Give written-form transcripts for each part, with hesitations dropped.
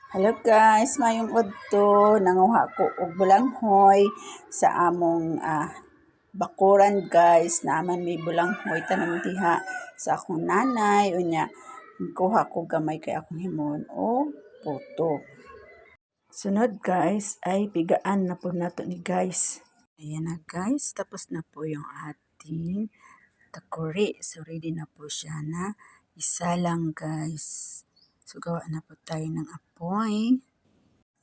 Hello guys, mayong udto nanguha ko og bulanghoy sa among bakuran guys. Naaman may bulanghoy tanan diha sa akong nanay unya kuha ko gamay kay akong himon og puto. Sunod guys ay pigaan na po nato ni guys. Ayan na guys, tapos na po yung ating takuri. So ready na po siya na isa lang guys. So gawa na po tayo ng apoy.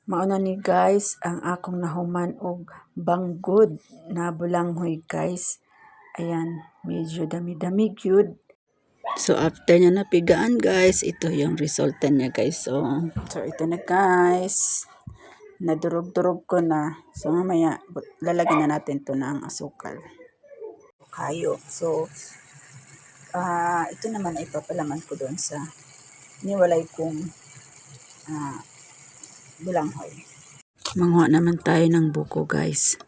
Mauna ni guys ang akong nahuman og banggod na bulanghoy guys. Ayan, medyo dami-dami gyud. So after niya napigaan guys, ito yung resulta niya guys. So ito na guys. Nadurog-durog ko na. So mamaya lalagyan na natin to ng asukal. Kayo. So ito naman ay papalaman ko doon sa niwalay kong bulanghoy. Manguha naman tayo ng buko guys.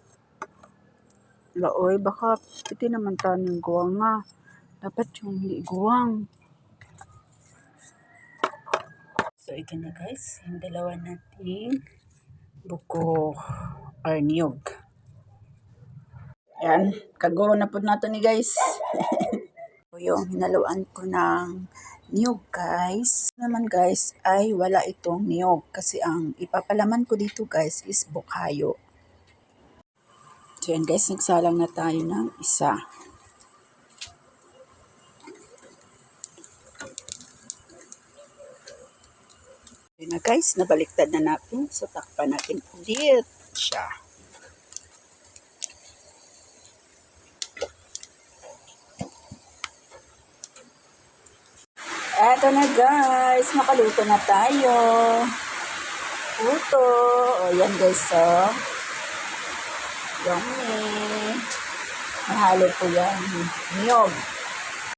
Laoy, baka piti naman tayo ng guwang nga. Dapat yung hindi guwang. So ito na guys, yung dalawa nating buko or niyog. Yan, kaguro na po nato ni guys. Yung hinaluan ko ng niyog guys. Naman guys ay wala itong niyog kasi ang ipapalaman ko dito guys is bukayo. So yan guys, nagsalang na tayo ng isa. Yun na guys, nabaliktad na natin. So takpan natin ulit siya. Eto na guys, nakaluto na tayo. Puto. O yan guys, so. Yummy. Mahalo po yan. Niyog.